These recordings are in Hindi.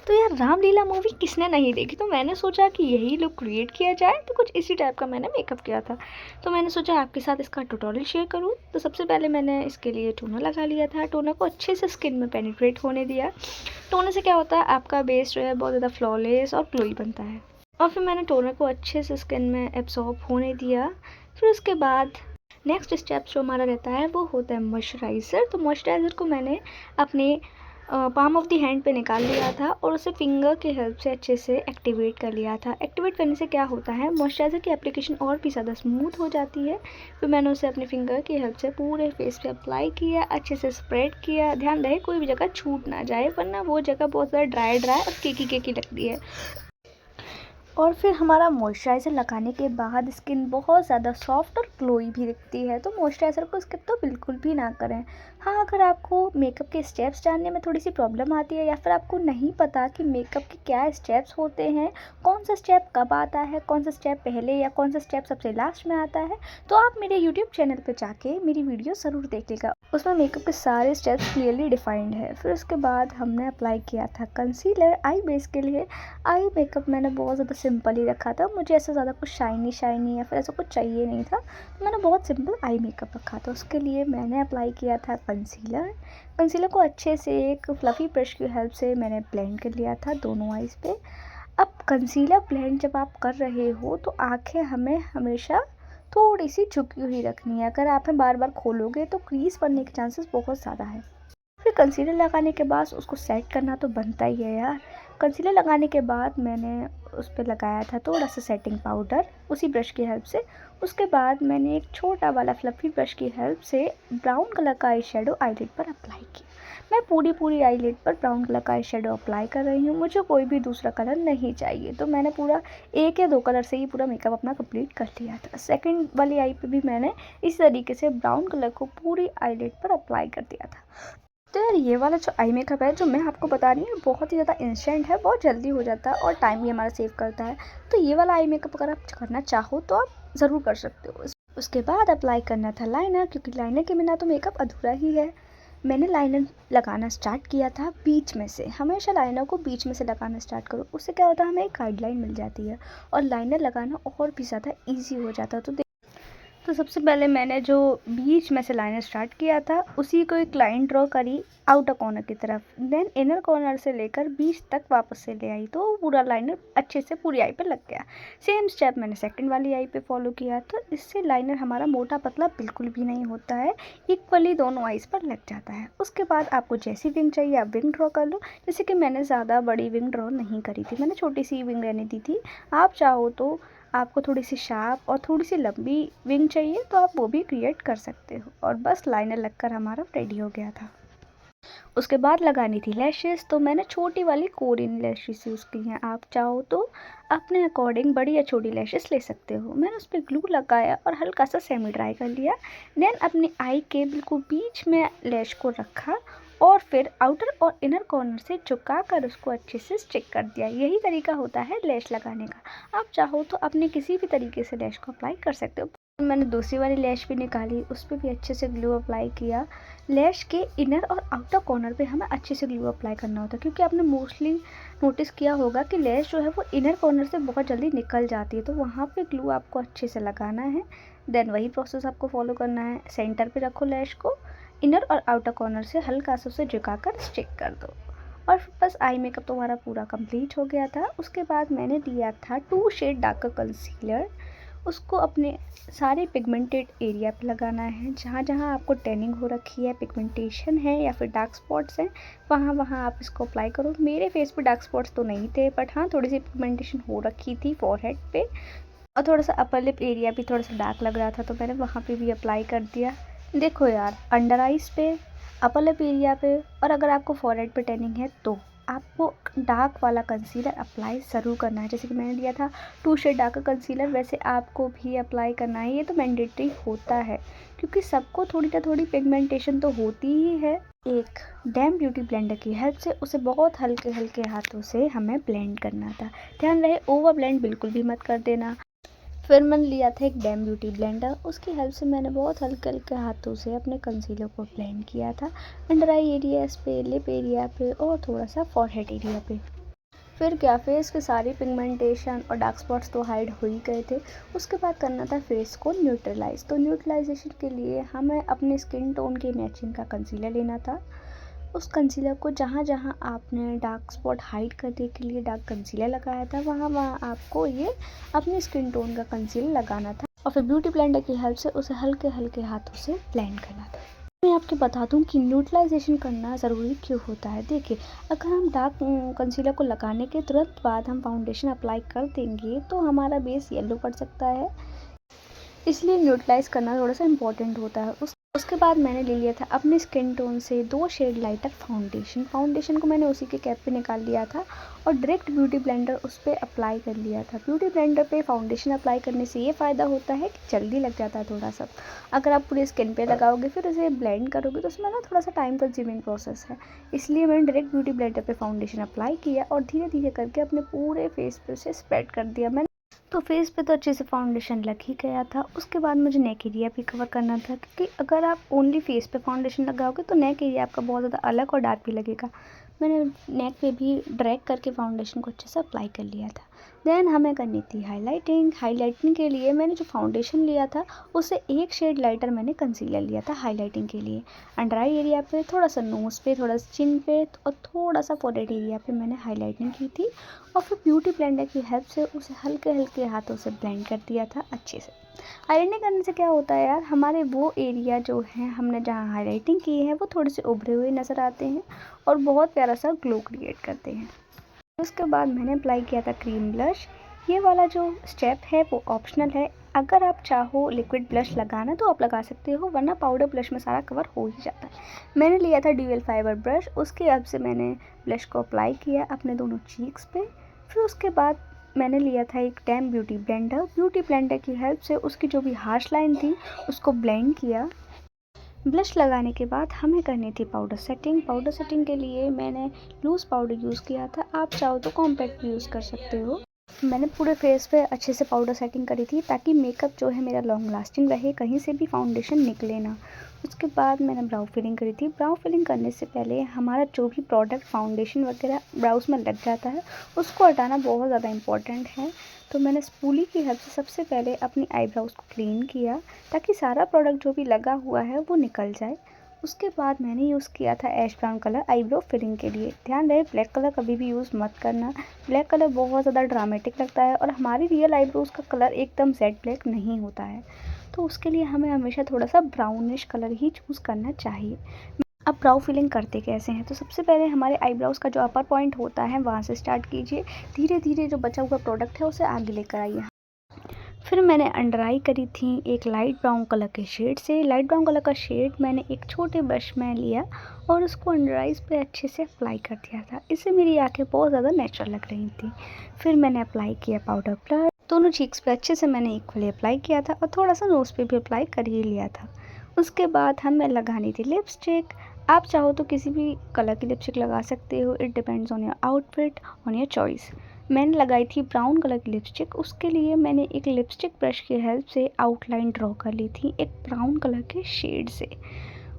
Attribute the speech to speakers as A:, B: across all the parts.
A: तो यार रामलीला मूवी किसने नहीं देखी, तो मैंने सोचा कि यही लुक क्रिएट किया जाए, तो कुछ इसी टाइप का मैंने मेकअप किया था। तो मैंने सोचा आपके साथ इसका ट्यूटोरियल शेयर करूँ। तो सबसे पहले मैंने इसके लिए टोनर लगा लिया था। टोनर को अच्छे से स्किन में पेनिट्रेट होने दिया। टोनर से क्या होता है, आपका बेस जो है बहुत ज़्यादा फ्लॉलेस और ग्लोई बनता है। और फिर मैंने टोनर को अच्छे से स्किन में एब्जॉर्ब होने दिया। फिर उसके बाद नेक्स्ट स्टेप जो हमारा रहता है वो होता है मॉइस्चराइज़र। तो मॉइस्चराइज़र को मैंने अपने पाम ऑफ द हैंड पे निकाल लिया था और उसे फिंगर की हेल्प से अच्छे से एक्टिवेट कर लिया था। एक्टिवेट करने से क्या होता है, मॉइस्चराइज़र की एप्लीकेशन और भी ज़्यादा स्मूथ हो जाती है। फिर मैंने उसे अपने फिंगर की हेल्प से पूरे फेस पे अप्लाई किया, अच्छे से स्प्रेड किया। ध्यान रहे कोई भी जगह छूट ना जाए, वरना वो जगह बहुत ज़्यादा ड्राई ड्राई और केकी केकी लगती है। और फिर हमारा मॉइस्चराइज़र लगाने के बाद स्किन बहुत ज़्यादा सॉफ्ट और ग्लोई भी दिखती है। तो मॉइस्चराइज़र को स्किप तो बिल्कुल भी ना करें। हाँ, अगर आपको मेकअप के स्टेप्स जानने में थोड़ी सी प्रॉब्लम आती है या फिर आपको नहीं पता कि मेकअप के क्या स्टेप्स होते हैं, कौन सा स्टेप कब आता है, कौन सा स्टेप पहले या कौन सा स्टेप सबसे लास्ट में आता है, तो आप मेरे यूट्यूब चैनल पर जाके मेरी वीडियो ज़रूर देख लेगा। उसमें मेकअप के सारे स्टेप्स क्लियरली डिफाइंड है। फिर उसके बाद हमने अप्लाई किया था कंसीलर आई बेस के लिए। आई मेकअप मैंने बहुत ज़्यादा सिंपल ही रखा था, मुझे ऐसा ज़्यादा कुछ शाइनी या फिर ऐसा कुछ चाहिए नहीं था, तो मैंने बहुत सिंपल आई मेकअप रखा था। उसके लिए मैंने अप्लाई किया था कंसीलर। कंसीलर को अच्छे से एक फ्लफ़ी ब्रश की हेल्प से मैंने ब्लेंड कर लिया था दोनों आइज़ पे। अब कंसीलर ब्लेंड जब आप कर रहे हो तो आँखें हमें हमेशा थोड़ी सी झुकी हुई रखनी है। अगर आप बार बार खोलोगे तो क्रीज पड़ने के चांसेस बहुत ज़्यादा है। फिर कंसीलर लगाने के बाद उसको सेट करना तो बनता ही है यार। कंसीलर लगाने के बाद मैंने उस पर लगाया था थोड़ा सा सेटिंग पाउडर उसी ब्रश की हेल्प से। उसके बाद मैंने एक छोटा वाला फ्लफ़ी ब्रश की हेल्प से ब्राउन कलर का आई शेडो आईलिड पर अप्लाई किया। मैं पूरी आईलिड पर ब्राउन कलर का आई शेडो अप्लाई कर रही हूँ, मुझे कोई भी दूसरा कलर नहीं चाहिए। तो मैंने पूरा 1 या 2 कलर से ही पूरा मेकअप अपना कंप्लीट कर लिया था। सेकंड वाली आई पे भी मैंने इसी तरीके से ब्राउन कलर को पूरी आईलिड पर अप्लाई कर दिया था। तो यार ये वाला जो आई मेकअप है जो मैं आपको बता रही हूँ बहुत ही ज़्यादा इंस्टेंट है, बहुत जल्दी हो जाता है और टाइम भी हमारा सेव करता है। तो ये वाला आई मेकअप अगर आप करना चाहो तो आप ज़रूर कर सकते हो। उसके बाद अप्लाई करना था लाइनर, क्योंकि लाइनर के बिना तो मेकअप अधूरा ही है। मैंने लाइनर लगाना स्टार्ट किया था बीच में से। हमेशा लाइनर को बीच में से लगाना स्टार्ट करो, उससे क्या होता है हमें एक गाइडलाइन मिल जाती है और लाइनर लगाना और भी ज़्यादा ईजी हो जाता है। तो सबसे पहले मैंने जो बीच में से लाइनर स्टार्ट किया था उसी को एक लाइन ड्रॉ करी आउटर कॉर्नर की तरफ, देन इनर कॉर्नर से लेकर बीच तक वापस से ले आई, तो पूरा लाइनर अच्छे से पूरी आई पे लग गया। सेम स्टेप मैंने सेकंड वाली आई पे फॉलो किया, तो इससे लाइनर हमारा मोटा पतला बिल्कुल भी नहीं होता है, इक्वली दोनों आइज़ पर लग जाता है। उसके बाद आपको जैसी विंग चाहिए आप विंग ड्रॉ कर लो। जैसे कि मैंने ज़्यादा बड़ी विंग ड्रॉ नहीं करी थी, मैंने छोटी सी विंग रहने दी थी। आप चाहो तो आपको थोड़ी सी शार्प और थोड़ी सी लंबी विंग चाहिए तो आप वो भी क्रिएट कर सकते हो। और बस लाइनर लगकर हमारा रेडी हो गया था। उसके बाद लगानी थी लैशेस, तो मैंने छोटी वाली कोरियन लैशेस यूज़ की हैं। आप चाहो तो अपने अकॉर्डिंग बड़ी या छोटी लैशेस ले सकते हो। मैंने उस पर ग्लू लगाया और हल्का सा सेमी ड्राई कर लिया। देन अपनी आई के बिल्कुल बीच में लैश को रखा और फिर आउटर और इनर कॉर्नर से झुका कर उसको अच्छे से स्टिक कर दिया। यही तरीका होता है लैश लगाने का। आप चाहो तो अपने किसी भी तरीके से लैश को अप्लाई कर सकते हो। मैंने दूसरी वाली लैश भी निकाली, उस पर भी अच्छे से ग्लू अप्लाई किया। लैश के इनर और आउटर कॉर्नर पे हमें अच्छे से ग्लू अप्लाई करना होता है, क्योंकि आपने मोस्टली नोटिस किया होगा कि लैश जो है वो इनर कॉर्नर से बहुत जल्दी निकल जाती है, तो वहाँ पे ग्लू आपको अच्छे से लगाना है। देन वही प्रोसेस आपको फॉलो करना है। सेंटर पे रखो लैश को, इनर और आउटर कॉर्नर से हल्का सा उसे झुकाकर स्टिक कर दो और बस आई मेकअप तो हमारा पूरा कंप्लीट हो गया था। उसके बाद मैंने लिया था 2 शेड डार्कर कंसीलर। उसको अपने सारे पिगमेंटेड एरिया पे लगाना है। जहाँ जहाँ आपको टैनिंग हो रखी है, पिगमेंटेशन है या फिर डार्क स्पॉट्स हैं, वहाँ वहाँ आप इसको अप्लाई करो। मेरे फेस पे डार्क स्पॉट्स तो नहीं थे, बट हाँ थोड़ी सी पिगमेंटेशन हो रखी थी फॉरहेड पे और थोड़ा सा अपर लिप एरिया भी थोड़ा सा डार्क लग रहा था, तो मैंने वहाँ पे भी अप्लाई कर दिया। देखो यार, अंडर आइज़ पे, अपर लिप एरिया पे और अगर आपको फॉरहेड पे टैनिंग है तो आपको डार्क वाला कंसीलर अप्लाई ज़रूर करना है। जैसे कि मैंने लिया था 2 शेड डार्क कंसीलर, वैसे आपको भी अप्लाई करना है। ये तो मैंडेटरी होता है क्योंकि सबको थोड़ी ना थोड़ी पिगमेंटेशन तो होती ही है। एक डैम ब्यूटी ब्लेंडर की हेल्प से उसे बहुत हल्के हल्के हाथों से हमें ब्लेंड करना था। ध्यान रहे ओवर ब्लेंड बिल्कुल भी मत कर देना। फिर मैंने लिया था एक डैम ब्यूटी ब्लेंडर, उसकी हेल्प से मैंने बहुत हल्के हल्के हाथों से अपने कंसीलर को ब्लेंड किया था अंडर आई एरियाज पे, लिप एरिया पे और थोड़ा सा फॉरहेड एरिया पे। फिर क्या, फेस के सारी पिगमेंटेशन और डार्क स्पॉट्स तो हाइड हो ही गए थे। उसके बाद करना था फेस को न्यूट्रलाइज। तो न्यूट्रलाइजेशन के लिए हमें अपने स्किन टोन के मैचिंग का कंसीलर लेना था। उस कंसीलर को जहाँ जहाँ आपने डार्क स्पॉट हाइड करने के लिए डार्क कंसीलर लगाया था, वहाँ वहाँ आपको ये अपने स्किन टोन का कंसीलर लगाना था और फिर ब्यूटी ब्लेंडर की हेल्प से उसे हल्के हल्के हाथों से ब्लेंड करना था। मैं आपको बता दूं कि न्यूट्रलाइजेशन करना ज़रूरी क्यों होता है। देखिए, अगर हम डार्क कंसीलर को लगाने के तुरंत बाद हम फाउंडेशन अप्लाई कर देंगे तो हमारा बेस येलो पड़ सकता है, इसलिए न्यूट्रलाइज करना थोड़ा सा इम्पोर्टेंट होता है। उसके बाद मैंने ले लिया था अपने स्किन टोन से 2 शेड लाइटर फाउंडेशन को मैंने उसी के कैप पे निकाल लिया था और डायरेक्ट ब्यूटी ब्लेंडर उस पर अप्लाई कर लिया था। ब्यूटी ब्लेंडर पे फाउंडेशन अप्लाई करने से ये फ़ायदा होता है कि जल्दी लग जाता है थोड़ा सा। अगर आप पूरे स्किन पे लगाओगे फिर उसे ब्लेंड करोगे तो उसमें ना थोड़ा सा टाइम कंज्यूमिंग प्रोसेस है, इसलिए मैंने डायरेक्ट ब्यूटी ब्लेंडर पे फाउंडेशन अप्लाई किया और धीरे धीरे करके अपने पूरे फेस पे उसे स्प्रेड कर दिया मैंने। तो फेस पे तो अच्छे से फाउंडेशन लग ही गया था। उसके बाद मुझे नेक एरिया भी कवर करना था, क्योंकि अगर आप ओनली फेस पे फाउंडेशन लगाओगे तो नेक एरिया आपका बहुत ज़्यादा अलग और डार्क भी लगेगा। मैंने नेक पे भी ड्रैग करके फाउंडेशन को अच्छे से अप्लाई कर लिया था। देन हमें करनी थी हाईलाइटिंग के लिए मैंने जो फाउंडेशन लिया था उससे 1 शेड लाइटर मैंने कंसीलर लिया था हाईलाइटिंग के लिए। अंडर आई एरिया पे, थोड़ा सा नोज़ पे, थोड़ा सा चिन पे और थोड़ा सा फोरहेड एरिया पे मैंने हाईलाइटिंग की थी और फिर ब्यूटी ब्लेंडर की हेल्प से उसे हल्के हल्के हाथों से ब्लेंड कर दिया था अच्छे से। हाईलाइटिंग करने से क्या होता है यार, हमारे वो एरिया जो है हमने जहाँ हाईलाइटिंग की है वो थोड़े से उभरे हुए नज़र आते हैं और बहुत प्यारा सा ग्लो क्रिएट करते हैं। उसके बाद मैंने अप्लाई किया था क्रीम ब्लश। ये वाला जो स्टेप है वो ऑप्शनल है, अगर आप चाहो लिक्विड ब्लश लगाना तो आप लगा सकते हो, वरना पाउडर ब्लश में सारा कवर हो ही जाता है। मैंने लिया था ड्यूअल फाइबर ब्रश, उसकी हेल्प से मैंने ब्लश को अप्लाई किया अपने दोनों चीक्स पे। फिर उसके बाद मैंने लिया था एक डैम ब्यूटी ब्लेंडर की हेल्प से उसकी जो भी हार्श लाइन थी उसको ब्लेंड किया। ब्लश लगाने के बाद हमें करनी थी पाउडर सेटिंग के लिए मैंने लूज़ पाउडर यूज़ किया था, आप चाहो तो कॉम्पैक्ट भी यूज़ कर सकते हो। मैंने पूरे फेस पे अच्छे से पाउडर सेटिंग करी थी ताकि मेकअप जो है मेरा लॉन्ग लास्टिंग रहे, कहीं से भी फाउंडेशन निकले ना। उसके बाद मैंने ब्राउ फिलिंग करी थी। ब्राउ फिलिंग करने से पहले हमारा जो भी प्रोडक्ट फाउंडेशन वगैरह ब्राउज में लग जाता है उसको हटाना बहुत ज़्यादा इम्पॉर्टेंट है। तो मैंने स्पूली की हेल्प से सबसे पहले अपनी आईब्राउज को क्लीन किया ताकि सारा प्रोडक्ट जो भी लगा हुआ है वो निकल जाए। उसके बाद मैंने यूज़ किया था ऐश ब्राउन कलर आईब्रो फिलिंग के लिए। ध्यान रहे ब्लैक कलर कभी भी यूज़ मत करना, ब्लैक कलर बहुत ज़्यादा ड्रामेटिक लगता है और हमारी रियल आईब्रोज़ का कलर एकदम जेड ब्लैक नहीं होता है, तो उसके लिए हमें हमेशा थोड़ा सा ब्राउनिश कलर ही चूज़ करना चाहिए। अब ब्राउ फिलिंग करते कैसे हैं, तो सबसे पहले हमारे आईब्रोज़ का जो अपर पॉइंट होता है वहाँ से स्टार्ट कीजिए, धीरे धीरे जो बचा हुआ प्रोडक्ट है उसे आगे लेकर आइए। फिर मैंने अंडर आई करी थी एक लाइट ब्राउन कलर के शेड से। लाइट ब्राउन कलर का शेड मैंने एक छोटे ब्रश में लिया और उसको अंडर आइज़ पे अच्छे से अप्लाई कर दिया था, इससे मेरी आंखें बहुत ज़्यादा नेचुरल लग रही थी। फिर मैंने अप्लाई किया पाउडर ब्लश, दोनों चीक्स पे अच्छे से मैंने इक्वली अप्लाई किया था और थोड़ा सा नोज़ पे भी अप्लाई कर ही लिया था। उसके बाद हमें लगानी थी लिपस्टिक। आप चाहो तो किसी भी कलर की लिपस्टिक लगा सकते हो, it depends on your outfit, on your choice. मैंने लगाई थी ब्राउन कलर की लिपस्टिक। उसके लिए मैंने एक लिपस्टिक ब्रश की हेल्प से आउटलाइन ड्रॉ कर ली थी एक ब्राउन कलर के शेड से,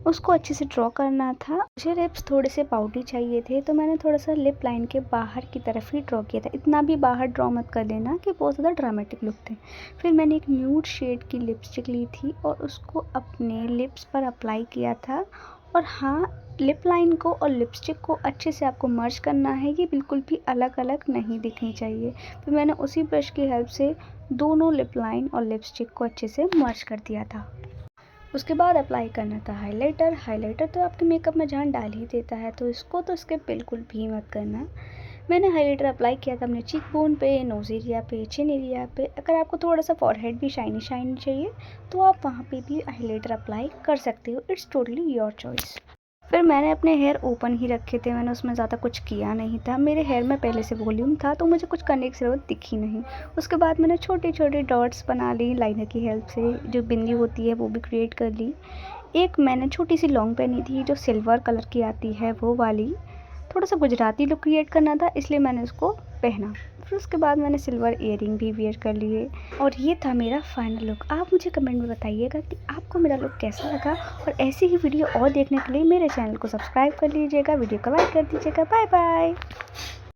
A: उसको अच्छे से ड्रॉ करना था। मुझे लिप्स थोड़े से पाउडरी चाहिए थे तो मैंने थोड़ा सा लिप लाइन के बाहर की तरफ ही ड्रॉ किया था, इतना भी बाहर ड्रॉ मत कर देना कि बहुत ज़्यादा ड्रामेटिक लुक थे। फिर मैंने एक न्यूड शेड की लिपस्टिक ली थी और उसको अपने लिप्स पर अप्लाई किया था। और हाँ, लिप लाइन को और लिपस्टिक को अच्छे से आपको मर्ज करना है, ये बिल्कुल भी अलग अलग नहीं दिखनी चाहिए। फिर मैंने उसी ब्रश की हेल्प से दोनों लिप लाइन और लिपस्टिक को अच्छे से मर्ज कर दिया था। उसके बाद अप्लाई करना था हाइलाइटर तो आपके मेकअप में जान डाल ही देता है, तो इसको तो स्किप बिल्कुल भी मत करना। मैंने हाइलाइटर अप्लाई किया था अपने चीक बोन पे, नोज़ एरिया पे, चिन एरिया पे। अगर आपको थोड़ा सा फॉरहेड भी शाइनी चाहिए तो आप वहाँ पे भी हाइलाइटर अप्लाई कर सकते हो, इट्स टोटली योर चॉइस। फिर मैंने अपने हेयर ओपन ही रखे थे, मैंने उसमें ज़्यादा कुछ किया नहीं था। मेरे हेयर में पहले से वॉल्यूम था तो मुझे कुछ करने की ज़रूरत दिखी नहीं। उसके बाद मैंने छोटे छोटे डॉट्स बना ली लाइनर की हेल्प से, जो बिंदी होती है वो भी क्रिएट कर ली। एक मैंने छोटी सी लॉन्ग पहनी थी जो सिल्वर कलर की आती है वो वाली, थोड़ा सा गुजराती लुक क्रिएट करना था इसलिए मैंने उसको पहना। फिर उसके बाद मैंने सिल्वर इयररिंग भी वेयर कर लिए और ये था मेरा फाइनल लुक। आप मुझे कमेंट में बताइएगा कि आपको मेरा लुक कैसा लगा, और ऐसी ही वीडियो और देखने के लिए मेरे चैनल को सब्सक्राइब कर लीजिएगा, वीडियो को लाइक कर दीजिएगा। Bye bye.